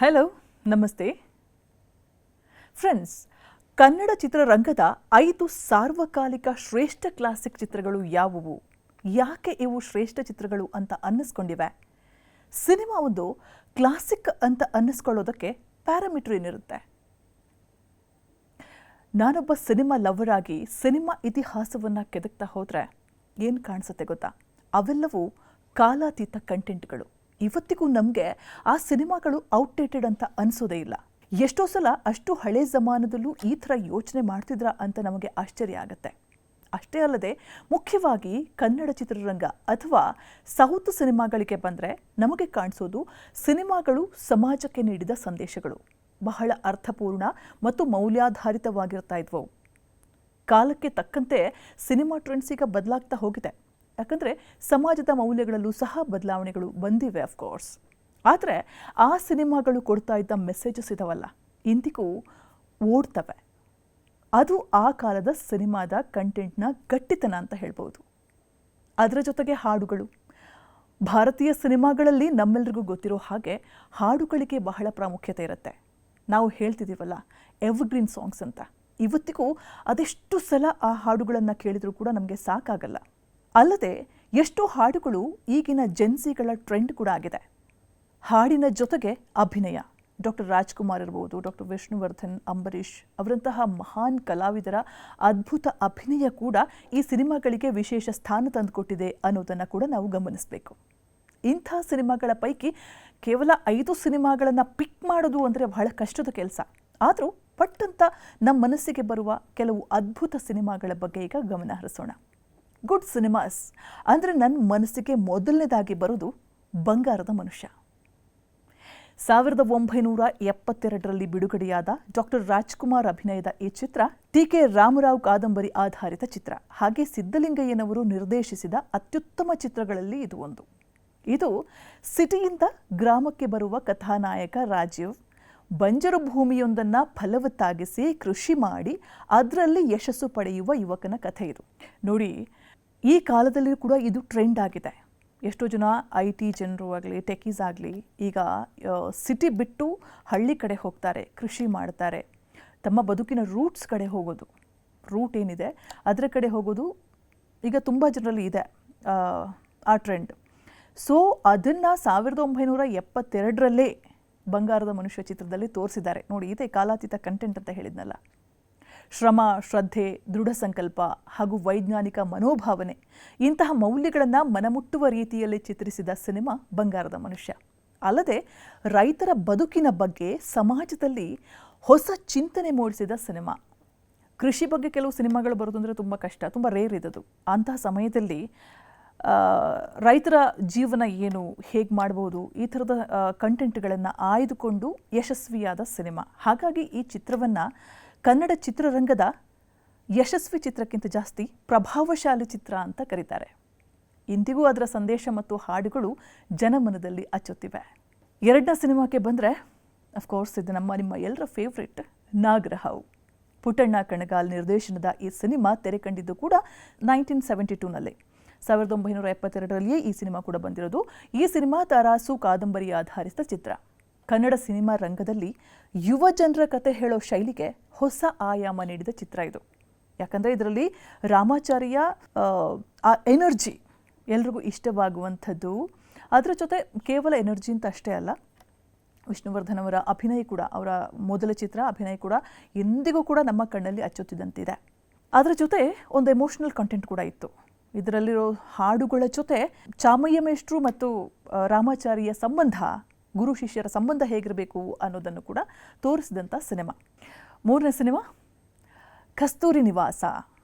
Hello, ನಮಸ್ತೆ friends. Kannada ಚಿತ್ರರಂಗದ 5 ಸಾರ್ವಕಾಲಿಕ ಶ್ರೇಷ್ಠ ಕ್ಲಾಸಿಕ್ ಚಿತ್ರಗಳು ಯಾವುವು? ಯಾಕೆ ಇವು ಶ್ರೇಷ್ಠ ಚಿತ್ರಗಳು ಅಂತ ಅನ್ನಿಸ್ಕೊಂಡಿವೆ? ಸಿನಿಮಾ ಒಂದು ಕ್ಲಾಸಿಕ್ ಅಂತ ಅನ್ನಿಸ್ಕೊಳ್ಳೋದಕ್ಕೆ ಪ್ಯಾರಾಮೀಟರ್ ಏನಿರುತ್ತೆ? ನಾನೊಬ್ಬ ಸಿನಿಮಾ ಲವರ್ ಆಗಿ ಸಿನಿಮಾ ಇತಿಹಾಸವನ್ನು ಕೆದಕ್ತಾ ಹೋದರೆ ಏನು ಕಾಣಿಸುತ್ತೆ ಗೊತ್ತಾ? ಅವೆಲ್ಲವೂ ಕಾಲಾತೀತ ಕಂಟೆಂಟ್ಗಳು. ಇವತ್ತಿಗೂ ನಮಗೆ ಆ ಸಿನಿಮಾಗಳು ಔಟ್ಡೇಟೆಡ್ ಅಂತ ಅನಿಸೋದೇ ಇಲ್ಲ. ಎಷ್ಟೋ ಸಲ ಅಷ್ಟು ಹಳೆ ಜಮಾನದಲ್ಲೂ ಈ ಥರ ಯೋಚನೆ ಮಾಡ್ತಿದ್ರಾ ಅಂತ ನಮಗೆ ಆಶ್ಚರ್ಯ ಆಗುತ್ತೆ. ಅಷ್ಟೇ ಅಲ್ಲದೆ ಮುಖ್ಯವಾಗಿ ಕನ್ನಡ ಚಿತ್ರರಂಗ ಅಥವಾ ಸೌತ್ ಸಿನಿಮಾಗಳಿಗೆ ಬಂದರೆ ನಮಗೆ ಕಾಣಿಸೋದು ಸಿನಿಮಾಗಳು ಸಮಾಜಕ್ಕೆ ನೀಡಿದ ಸಂದೇಶಗಳು ಬಹಳ ಅರ್ಥಪೂರ್ಣ ಮತ್ತು ಮೌಲ್ಯಾಧಾರಿತವಾಗಿರ್ತಾ ಇದ್ವು. ಕಾಲಕ್ಕೆ ತಕ್ಕಂತೆ ಸಿನಿಮಾ ಟ್ರೆಂಡ್ಸ್ ಈಗ ಬದಲಾಗ್ತಾ ಹೋಗಿದೆ. ಯಾಕಂದರೆ ಸಮಾಜದ ಮೌಲ್ಯಗಳಲ್ಲೂ ಸಹ ಬದಲಾವಣೆಗಳು ಬಂದಿವೆ ಅಫ್ಕೋರ್ಸ್. ಆದರೆ ಆ ಸಿನಿಮಾಗಳು ಕೊಡ್ತಾ ಇದ್ದ ಮೆಸೇಜಸ್ ಇದಾವಲ್ಲ, ಇಂದಿಗೂ ಓಡ್ತವೆ. ಅದು ಆ ಕಾಲದ ಸಿನಿಮಾದ ಕಂಟೆಂಟ್ನ ಗಟ್ಟಿತನ ಅಂತ ಹೇಳ್ಬೋದು. ಅದರ ಜೊತೆಗೆ ಹಾಡುಗಳು. ಭಾರತೀಯ ಸಿನಿಮಾಗಳಲ್ಲಿ ನಮ್ಮೆಲ್ಲರಿಗೂ ಗೊತ್ತಿರೋ ಹಾಗೆ ಹಾಡುಗಳಿಗೆ ಬಹಳ ಪ್ರಾಮುಖ್ಯತೆ ಇರುತ್ತೆ. ನಾವು ಹೇಳ್ತಿದ್ದೀವಲ್ಲ ಎವರ್ಗ್ರೀನ್ ಸಾಂಗ್ಸ್ ಅಂತ. ಇವತ್ತಿಗೂ ಅದೆಷ್ಟು ಸಲ ಆ ಹಾಡುಗಳನ್ನು ಕೇಳಿದರೂ ಕೂಡ ನಮಗೆ ಸಾಕಾಗಲ್ಲ. ಅಲ್ಲದೆ ಎಷ್ಟೋ ಹಾಡುಗಳು ಈಗಿನ ಜೆನ್ಸಿಗಳ ಟ್ರೆಂಡ್ ಕೂಡ ಆಗಿದೆ. ಹಾಡಿನ ಜೊತೆಗೆ ಅಭಿನಯ. ಡಾಕ್ಟರ್ ರಾಜ್ಕುಮಾರ್ ಇರ್ಬೋದು, ಡಾಕ್ಟರ್ ವಿಷ್ಣುವರ್ಧನ್, ಅಂಬರೀಷ್ ಅವರಂತಹ ಮಹಾನ್ ಕಲಾವಿದರ ಅದ್ಭುತ ಅಭಿನಯ ಕೂಡ ಈ ಸಿನಿಮಾಗಳಿಗೆ ವಿಶೇಷ ಸ್ಥಾನ ತಂದುಕೊಟ್ಟಿದೆ ಅನ್ನೋದನ್ನು ಕೂಡ ನಾವು ಗಮನಿಸಬೇಕು. ಇಂಥ ಸಿನಿಮಾಗಳ ಪೈಕಿ ಕೇವಲ 5 ಸಿನಿಮಾಗಳನ್ನು ಪಿಕ್ ಮಾಡೋದು ಅಂದರೆ ಬಹಳ ಕಷ್ಟದ ಕೆಲಸ. ಆದರೂ ಪಟ್ಟಂತ ನಮ್ಮ ಮನಸ್ಸಿಗೆ ಬರುವ ಕೆಲವು ಅದ್ಭುತ ಸಿನಿಮಾಗಳ ಬಗ್ಗೆ ಈಗ ಗಮನ ಹರಿಸೋಣ. ಗುಡ್ ಸಿನಿಮಾಸ್ ಅಂದರೆ ನನ್ನ ಮನಸ್ಸಿಗೆ ಮೊದಲನೇದಾಗಿ ಬರೋದು ಬಂಗಾರದ ಮನುಷ್ಯ. 1972ರಲ್ಲಿ ಬಿಡುಗಡೆಯಾದ ಡಾಕ್ಟರ್ ರಾಜ್ಕುಮಾರ್ ಅಭಿನಯದ ಈ ಚಿತ್ರ ಟಿ.ಕೆ. ರಾಮರಾವ್ ಕಾದಂಬರಿ ಆಧಾರಿತ ಚಿತ್ರ. ಹಾಗೆ ಸಿದ್ದಲಿಂಗಯ್ಯನವರು ನಿರ್ದೇಶಿಸಿದ ಅತ್ಯುತ್ತಮ ಚಿತ್ರಗಳಲ್ಲಿ ಇದು ಒಂದು. ಇದು ಸಿಟಿಯಿಂದ ಗ್ರಾಮಕ್ಕೆ ಬರುವ ಕಥಾನಾಯಕ ರಾಜೀವ್ ಬಂಜರು ಭೂಮಿಯೊಂದನ್ನು ಫಲವತ್ತಾಗಿಸಿ ಕೃಷಿ ಮಾಡಿ ಅದರಲ್ಲಿ ಯಶಸ್ಸು ಪಡೆಯುವ ಯುವಕನ ಕಥೆ ಇದು. ನೋಡಿ, ಈ ಕಾಲದಲ್ಲಿ ಕೂಡ ಇದು ಟ್ರೆಂಡ್ ಆಗಿದೆ. ಎಷ್ಟೋ ಜನ IT ಜನರು ಆಗಲಿ, ಟೆಕೀಸ್ ಆಗಲಿ ಈಗ ಸಿಟಿ ಬಿಟ್ಟು ಹಳ್ಳಿ ಕಡೆ ಹೋಗ್ತಾರೆ, ಕೃಷಿ ಮಾಡ್ತಾರೆ. ತಮ್ಮ ಬದುಕಿನ ರೂಟ್ಸ್ ಕಡೆ ಹೋಗೋದು, ರೂಟ್ ಏನಿದೆ ಅದರ ಕಡೆ ಹೋಗೋದು ಈಗ ತುಂಬ ಜನರಲ್ಲಿ ಇದೆ ಆ ಟ್ರೆಂಡ್. ಸೊ ಅದನ್ನು 1972ರಲ್ಲೇ ಬಂಗಾರದ ಮನುಷ್ಯ ಚಿತ್ರದಲ್ಲಿ ತೋರಿಸಿದ್ದಾರೆ. ನೋಡಿ, ಇದೇ ಕಾಲಾತೀತ ಕಂಟೆಂಟ್ ಅಂತ ಹೇಳಿದ್ನಲ್ಲ. ಶ್ರಮ, ಶ್ರದ್ಧೆ, ದೃಢ ಸಂಕಲ್ಪ ಹಾಗೂ ವೈಜ್ಞಾನಿಕ ಮನೋಭಾವನೆ ಇಂತಹ ಮೌಲ್ಯಗಳನ್ನು ಮನಮುಟ್ಟುವ ರೀತಿಯಲ್ಲಿ ಚಿತ್ರಿಸಿದ ಸಿನಿಮಾ ಬಂಗಾರದ ಮನುಷ್ಯ. ಅಲ್ಲದೆ ರೈತರ ಬದುಕಿನ ಬಗ್ಗೆ ಸಮಾಜದಲ್ಲಿ ಹೊಸ ಚಿಂತನೆ ಮೂಡಿಸಿದ ಸಿನಿಮಾ. ಕೃಷಿ ಬಗ್ಗೆ ಕೆಲವು ಸಿನಿಮಾಗಳು ಬರೋದು ಅಂದರೆ ತುಂಬ ಕಷ್ಟ, ತುಂಬ ರೇರ್ ಇದ್ದದು. ಅಂತಹ ಸಮಯದಲ್ಲಿ ರೈತರ ಜೀವನ ಏನು, ಹೇಗೆ ಮಾಡ್ಬೋದು, ಈ ಥರದ ಕಂಟೆಂಟ್ಗಳನ್ನು ಆಯ್ದುಕೊಂಡು ಯಶಸ್ವಿಯಾದ ಸಿನಿಮಾ. ಹಾಗಾಗಿ ಈ ಚಿತ್ರವನ್ನು ಕನ್ನಡ ಚಿತ್ರರಂಗದ ಯಶಸ್ವಿ ಚಿತ್ರಕ್ಕಿಂತ ಜಾಸ್ತಿ ಪ್ರಭಾವಶಾಲಿ ಚಿತ್ರ ಅಂತ ಕರೀತಾರೆ. ಇಂದಿಗೂ ಅದರ ಸಂದೇಶ ಮತ್ತು ಹಾಡುಗಳು ಜನಮನದಲ್ಲಿ ಅಚ್ಚೊತ್ತಿವೆ. ಎರಡನೇ ಸಿನಿಮಾಕ್ಕೆ ಬಂದರೆ ಅಫ್ಕೋರ್ಸ್ ಇದು ನಿಮ್ಮ ಎಲ್ಲರ ಫೇವ್ರೆಟ್ ನಾಗರಹಾವು. ಪುಟ್ಟಣ್ಣ ಕಣಗಾಲ್ ನಿರ್ದೇಶನದ ಈ ಸಿನಿಮಾ ತೆರೆ ಕಂಡಿದ್ದು ಕೂಡ 1972ನಲ್ಲಿ. 1972ರಲ್ಲಿಯೇ ಈ ಸಿನಿಮಾ ಕೂಡ ಬಂದಿರೋದು. ಈ ಸಿನಿಮಾ ತರಾಸು ಕಾದಂಬರಿ ಆಧಾರಿತ ಚಿತ್ರ. ಕನ್ನಡ ಸಿನಿಮಾ ರಂಗದಲ್ಲಿ ಯುವ ಜನರ ಕತೆ ಹೇಳೋ ಶೈಲಿಗೆ ಹೊಸ ಆಯಾಮ ನೀಡಿದ ಚಿತ್ರ ಇದು. ಯಾಕಂದರೆ ಇದರಲ್ಲಿ ರಾಮಾಚಾರಿಯ ಆ ಎನರ್ಜಿ ಎಲ್ರಿಗೂ ಇಷ್ಟವಾಗುವಂಥದ್ದು. ಅದರ ಜೊತೆ ಕೇವಲ ಎನರ್ಜಿ ಅಂತ ಅಷ್ಟೇ ಅಲ್ಲ, ವಿಷ್ಣುವರ್ಧನ್ ಅವರ ಅಭಿನಯ ಕೂಡ, ಅವರ ಮೊದಲ ಚಿತ್ರ ಅಭಿನಯ ಕೂಡ ಎಂದಿಗೂ ಕೂಡ ನಮ್ಮ ಕಣ್ಣಲ್ಲಿ ಅಚ್ಚೊತ್ತಿದಂತಿದೆ. ಅದರ ಜೊತೆ ಒಂದು ಎಮೋಷನಲ್ ಕಂಟೆಂಟ್ ಕೂಡ ಇತ್ತು. ಇದರಲ್ಲಿರೋ ಹಾಡುಗಳ ಜೊತೆ ಚಾಮಯ್ಯ ಮೇಷ್ಟ್ರು ಮತ್ತು ರಾಮಾಚಾರಿಯ ಸಂಬಂಧ, ಗುರು ಶಿಷ್ಯರ ಸಂಬಂಧ ಹೇಗಿರಬೇಕು ಅನ್ನೋದನ್ನು ಕೂಡ ತೋರಿಸಿದಂಥ ಸಿನಿಮಾ. ಮೂರನೇ ಸಿನಿಮಾ ಕಸ್ತೂರಿ ನಿವಾಸ.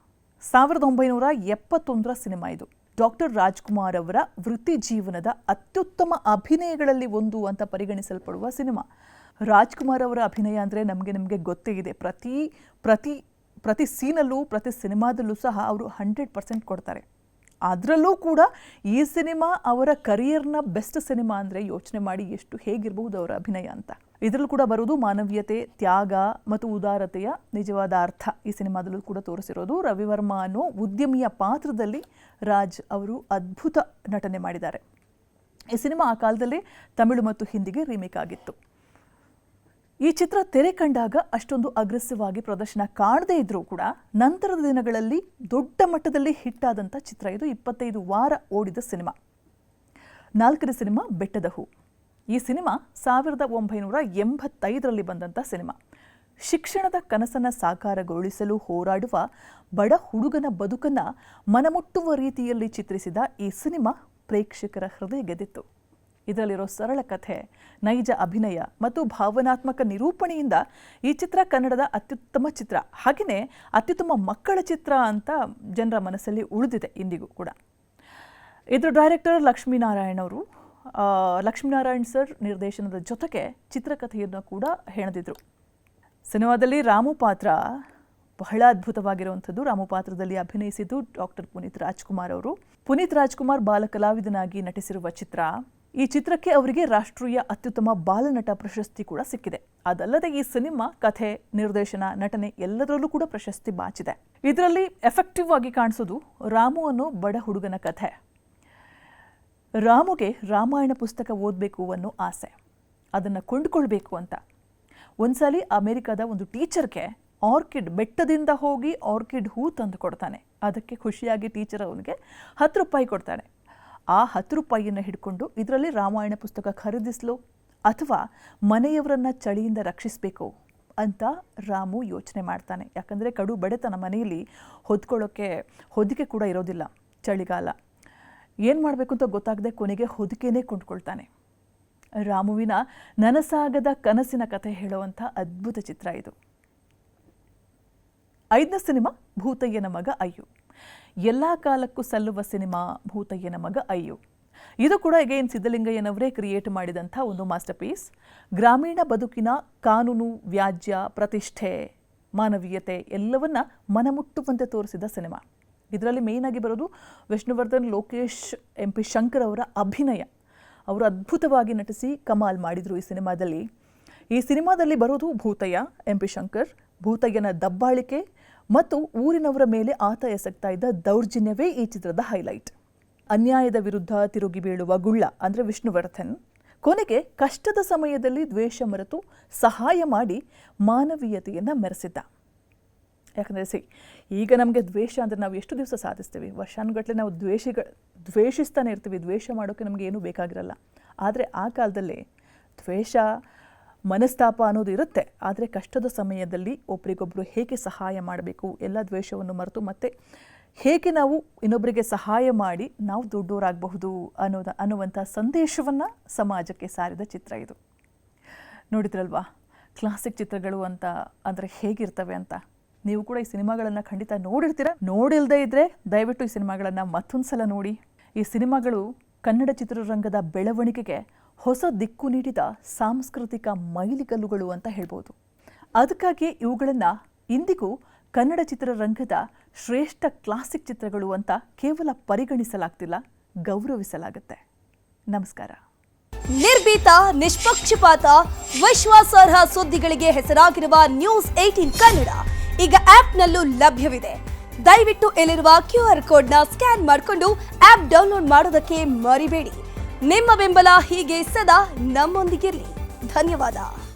1971ರ ಸಿನಿಮಾ ಇದು. ಡಾಕ್ಟರ್ ರಾಜ್ಕುಮಾರ್ ಅವರ ವೃತ್ತಿ ಜೀವನದ ಅತ್ಯುತ್ತಮ ಅಭಿನಯಗಳಲ್ಲಿ ಒಂದು ಅಂತ ಪರಿಗಣಿಸಲ್ಪಡುವ ಸಿನಿಮಾ. ರಾಜ್ಕುಮಾರ್ ಅವರ ಅಭಿನಯ ಅಂದರೆ ನಮಗೆ ಗೊತ್ತೇ ಇದೆ. ಪ್ರತಿ ಸೀನಲ್ಲೂ, ಪ್ರತಿ ಸಿನಿಮಾದಲ್ಲೂ ಸಹ ಅವರು 100% ಕೊಡ್ತಾರೆ. ಅದರಲ್ಲೂ ಕೂಡ ಈ ಸಿನಿಮಾ ಅವರ ಕರಿಯರ್ನ ಬೆಸ್ಟ್ ಸಿನಿಮಾ ಅಂದರೆ ಯೋಚನೆ ಮಾಡಿ ಹೇಗಿರಬಹುದು ಅವರ ಅಭಿನಯ ಅಂತ. ಇದರಲ್ಲೂ ಕೂಡ ಬರೋದು ಮಾನವೀಯತೆ, ತ್ಯಾಗ ಮತ್ತು ಉದಾರತೆಯ ನಿಜವಾದ ಅರ್ಥ ಈ ಸಿನಿಮಾದಲ್ಲೂ ಕೂಡ ತೋರಿಸಿರೋದು. ರವಿವರ್ಮ ಅನ್ನೋ ಉದ್ಯಮಿಯ ಪಾತ್ರದಲ್ಲಿ ರಾಜ್ ಅವರು ಅದ್ಭುತ ನಟನೆ ಮಾಡಿದ್ದಾರೆ. ಈ ಸಿನಿಮಾ ಆ ಕಾಲದಲ್ಲಿ ತಮಿಳು ಮತ್ತು ಹಿಂದಿಗೆ ರೀಮೇಕ್ ಆಗಿತ್ತು. ಈ ಚಿತ್ರ ತೆರೆ ಕಂಡಾಗ ಅಷ್ಟೊಂದು ಅಗ್ರೆಸಿವ್ ಆಗಿ ಪ್ರದರ್ಶನ ಕಾಣದೇ ಇದ್ರೂ ಕೂಡ ನಂತರದ ದಿನಗಳಲ್ಲಿ ದೊಡ್ಡ ಮಟ್ಟದಲ್ಲಿ ಹಿಟ್ ಆದಂಥ ಚಿತ್ರ ಇದು. 25 ವಾರ ಓಡಿದ ಸಿನಿಮಾ. 4ನೇ ಸಿನಿಮಾ ಬೆಟ್ಟದ ಹೂ. ಈ ಸಿನಿಮಾ 1985ರಲ್ಲಿ ಬಂದಂಥ ಸಿನಿಮಾ. ಶಿಕ್ಷಣದ ಕನಸನ್ನು ಸಾಕಾರಗೊಳಿಸಲು ಹೋರಾಡುವ ಬಡ ಹುಡುಗನ ಬದುಕನ್ನು ಮನಮುಟ್ಟುವ ರೀತಿಯಲ್ಲಿ ಚಿತ್ರಿಸಿದ ಈ ಸಿನಿಮಾ ಪ್ರೇಕ್ಷಕರ ಹೃದಯ ಗೆದ್ದಿತ್ತು. ಇದರಲ್ಲಿರೋ ಸರಳ ಕಥೆ, ನೈಜ ಅಭಿನಯ ಮತ್ತು ಭಾವನಾತ್ಮಕ ನಿರೂಪಣೆಯಿಂದ ಈ ಚಿತ್ರ ಕನ್ನಡದ ಅತ್ಯುತ್ತಮ ಚಿತ್ರ, ಹಾಗೆಯೇ ಅತ್ಯುತ್ತಮ ಮಕ್ಕಳ ಚಿತ್ರ ಅಂತ ಜನರ ಮನಸ್ಸಲ್ಲಿ ಉಳಿದಿದೆ ಇಂದಿಗೂ ಕೂಡ. ಇದರ ಡೈರೆಕ್ಟರ್ ಲಕ್ಷ್ಮೀನಾರಾಯಣ್ ಅವರು. ಲಕ್ಷ್ಮೀನಾರಾಯಣ್ ಸರ್ ನಿರ್ದೇಶನದ ಜೊತೆಗೆ ಚಿತ್ರಕಥೆಯನ್ನು ಕೂಡ ಹೆಣೆದಿದ್ರು. ಸಿನಿಮಾದಲ್ಲಿ ರಾಮು ಪಾತ್ರ ಬಹಳ ಅದ್ಭುತವಾಗಿರುವಂಥದ್ದು. ರಾಮು ಪಾತ್ರದಲ್ಲಿ ಅಭಿನಯಿಸಿದ್ದು ಡಾಕ್ಟರ್ ಪುನೀತ್ ರಾಜ್ಕುಮಾರ್ ಅವರು. ಪುನೀತ್ ರಾಜ್ಕುಮಾರ್ ಬಾಲಕಲಾವಿದನಾಗಿ ನಟಿಸಿರುವ ಚಿತ್ರ. ಈ ಚಿತ್ರಕ್ಕೆ ಅವರಿಗೆ ರಾಷ್ಟ್ರೀಯ ಅತ್ಯುತ್ತಮ ಬಾಲನಟ ಪ್ರಶಸ್ತಿ ಕೂಡ ಸಿಕ್ಕಿದೆ. ಅದಲ್ಲದೆ ಈ ಸಿನಿಮಾ ಕಥೆ, ನಿರ್ದೇಶನ, ನಟನೆ ಎಲ್ಲದರಲ್ಲೂ ಕೂಡ ಪ್ರಶಸ್ತಿ ಬಾಚಿದೆ. ಇದರಲ್ಲಿ ಎಫೆಕ್ಟಿವ್ ಆಗಿ ಕಾಣಿಸೋದು ರಾಮು ಅನ್ನೋ ಬಡ ಹುಡುಗನ ಕಥೆ. ರಾಮುಗೆ ರಾಮಾಯಣ ಪುಸ್ತಕ ಓದಬೇಕು ಅನ್ನೋ ಆಸೆ, ಅದನ್ನು ಕೊಂಡುಕೊಳ್ಬೇಕು ಅಂತ. ಒಂದ್ಸಲಿ ಅಮೆರಿಕದ ಒಂದು ಟೀಚರ್ಗೆ ಆರ್ಕಿಡ್, ಬೆಟ್ಟದಿಂದ ಹೋಗಿ ಆರ್ಕಿಡ್ ಹೂ ತಂದು ಕೊಡ್ತಾನೆ. ಅದಕ್ಕೆ ಖುಷಿಯಾಗಿ ಟೀಚರ್ ಅವನಿಗೆ 10 ರೂಪಾಯಿ ಕೊಡ್ತಾನೆ. ಆ 10 ರೂಪಾಯಿಯನ್ನು ಹಿಡ್ಕೊಂಡು ಇದರಲ್ಲಿ ರಾಮಾಯಣ ಪುಸ್ತಕ ಖರೀದಿಸಲು ಅಥವಾ ಮನೆಯವರನ್ನ ಚಳಿಯಿಂದ ರಕ್ಷಿಸಬೇಕು ಅಂತ ರಾಮು ಯೋಚನೆ ಮಾಡ್ತಾನೆ. ಯಾಕಂದರೆ ಕಡು ಬಡತನ, ಮನೆಯಲ್ಲಿ ಹೊದ್ಕೊಳ್ಳೋಕ್ಕೆ ಹೊದಿಕೆ ಕೂಡ ಇರೋದಿಲ್ಲ, ಚಳಿಗಾಲ. ಏನು ಮಾಡಬೇಕು ಅಂತ ಗೊತ್ತಾಗದೆ ಕೊನೆಗೆ ಹೊದಿಕೆನೇ ಕೊಂಡ್ಕೊಳ್ತಾನೆ. ರಾಮುವಿನ ನನಸಾಗದ ಕನಸಿನ ಕಥೆ ಹೇಳುವಂಥ ಅದ್ಭುತ ಚಿತ್ರ ಇದು. 5ನೇ ಸಿನಿಮಾ ಭೂತಯ್ಯನ ಮಗ ಅಯ್ಯು. ಎಲ್ಲ ಕಾಲಕ್ಕೂ ಸಲ್ಲುವ ಸಿನಿಮಾ ಭೂತಯ್ಯನ ಮಗ ಅಯ್ಯು. ಇದು ಕೂಡ ಅಗೇನ್ ಸಿದ್ದಲಿಂಗಯ್ಯನವರೇ ಕ್ರಿಯೇಟ್ ಮಾಡಿದಂಥ ಒಂದು ಮಾಸ್ಟರ್ ಪೀಸ್. ಗ್ರಾಮೀಣ ಬದುಕಿನ ಕಾನೂನು, ವ್ಯಾಜ್ಯ, ಪ್ರತಿಷ್ಠೆ, ಮಾನವೀಯತೆ ಎಲ್ಲವನ್ನ ಮನಮುಟ್ಟುವಂತೆ ತೋರಿಸಿದ ಸಿನಿಮಾ. ಇದರಲ್ಲಿ ಮೇಯ್ನ್ ಆಗಿ ಬರೋದು ವಿಷ್ಣುವರ್ಧನ್, ಲೋಕೇಶ್, MP ಶಂಕರ್ ಅವರ ಅಭಿನಯ. ಅವರು ಅದ್ಭುತವಾಗಿ ನಟಿಸಿ ಕಮಾಲ್ ಮಾಡಿದರು ಈ ಸಿನಿಮಾದಲ್ಲಿ. ಈ ಸಿನಿಮಾದಲ್ಲಿ ಬರೋದು ಭೂತಯ್ಯ, MP ಶಂಕರ್. ಭೂತಯ್ಯನ ದಬ್ಬಾಳಿಕೆ ಮತ್ತು ಊರಿನವರ ಮೇಲೆ ಆತ ಎಸಗ್ತಾ ಇದ್ದ ದೌರ್ಜನ್ಯವೇ ಈ ಚಿತ್ರದ ಹೈಲೈಟ್. ಅನ್ಯಾಯದ ವಿರುದ್ಧ ತಿರುಗಿ ಬೀಳುವ ಗುಳ್ಳ ಅಂದರೆ ವಿಷ್ಣುವರ್ಧನ್ ಕೊನೆಗೆ ಕಷ್ಟದ ಸಮಯದಲ್ಲಿ ದ್ವೇಷ ಮರೆತು ಸಹಾಯ ಮಾಡಿ ಮಾನವೀಯತೆಯನ್ನು ಮೆರೆಸಿದ್ದ. ಯಾಕಂದರೆ ಈಗ ನಮಗೆ ದ್ವೇಷ ಅಂದರೆ ನಾವು ಎಷ್ಟು ದಿವಸ ಸಾಧಿಸ್ತೀವಿ, ವರ್ಷಾನುಗಟ್ಟಲೆ ನಾವು ದ್ವೇಷಿಸ್ತಾನೆ ಇರ್ತೀವಿ. ದ್ವೇಷ ಮಾಡೋಕ್ಕೆ ನಮಗೆ ಏನೂ ಬೇಕಾಗಿರಲ್ಲ. ಆದರೆ ಆ ಕಾಲದಲ್ಲಿ ದ್ವೇಷ, ಮನಸ್ತಾಪ ಅನ್ನೋದು ಇರುತ್ತೆ. ಆದರೆ ಕಷ್ಟದ ಸಮಯದಲ್ಲಿ ಒಬ್ರಿಗೊಬ್ಬರು ಹೇಗೆ ಸಹಾಯ ಮಾಡಬೇಕು, ಎಲ್ಲ ದ್ವೇಷವನ್ನು ಮರೆತು ಮತ್ತೆ ಹೇಗೆ ನಾವು ಇನ್ನೊಬ್ಬರಿಗೆ ಸಹಾಯ ಮಾಡಿ ನಾವು ದೊಡ್ಡವರಾಗಬಹುದು ಅನ್ನುವಂಥ ಸಂದೇಶವನ್ನು ಸಮಾಜಕ್ಕೆ ಸಾರಿದ ಚಿತ್ರ ಇದು. ನೋಡಿದ್ರಲ್ವಾ ಕ್ಲಾಸಿಕ್ ಚಿತ್ರಗಳು ಅಂತ ಅಂದರೆ ಹೇಗಿರ್ತವೆ ಅಂತ. ನೀವು ಕೂಡ ಈ ಸಿನಿಮಾಗಳನ್ನು ಖಂಡಿತ ನೋಡಿರ್ತೀರ. ನೋಡಿಲ್ಲದೆ ಇದ್ದರೆ ದಯವಿಟ್ಟು ಈ ಸಿನಿಮಾಗಳನ್ನು ಮತ್ತೊಂದು ಸಲ ನೋಡಿ. ಈ ಸಿನಿಮಾಗಳು ಕನ್ನಡ ಚಿತ್ರರಂಗದ ಬೆಳವಣಿಗೆಗೆ ಹೊಸ ದಿಕ್ಕು ನೀಡಿದ ಸಾಂಸ್ಕೃತಿಕ ಮೈಲಿಗಲ್ಲುಗಳು ಅಂತ ಹೇಳ್ಬೋದು. ಅದಕ್ಕಾಗಿ ಇವುಗಳನ್ನು ಇಂದಿಗೂ ಕನ್ನಡ ಚಿತ್ರರಂಗದ ಶ್ರೇಷ್ಠ ಕ್ಲಾಸಿಕ್ ಚಿತ್ರಗಳು ಅಂತ ಕೇವಲ ಪರಿಗಣಿಸಲಾಗ್ತಿಲ್ಲ, ಗೌರವಿಸಲಾಗುತ್ತೆ. ನಮಸ್ಕಾರ. ನಿರ್ಭೀತ, ನಿಷ್ಪಕ್ಷಪಾತ, ವಿಶ್ವಾಸಾರ್ಹ ಸುದ್ದಿಗಳಿಗೆ ಹೆಸರಾಗಿರುವ ನ್ಯೂಸ್ 18 ಕನ್ನಡ ಈಗ ಆಪ್ನಲ್ಲೂ ಲಭ್ಯವಿದೆ. ದಯವಿಟ್ಟು ಇಲ್ಲಿರುವ QR ಕೋಡ್ನ ಸ್ಕ್ಯಾನ್ ಮಾಡಿಕೊಂಡು ಆಪ್ ಡೌನ್ಲೋಡ್ ಮಾಡೋದಕ್ಕೆ ಮರಿಬೇಡಿ. ನಿಮ್ಮ ಬೆಂಬಲ ಹೀಗೆ ಸದಾ ನಮ್ಮೊಂದಿಗಿರಲಿ. ಧನ್ಯವಾದ.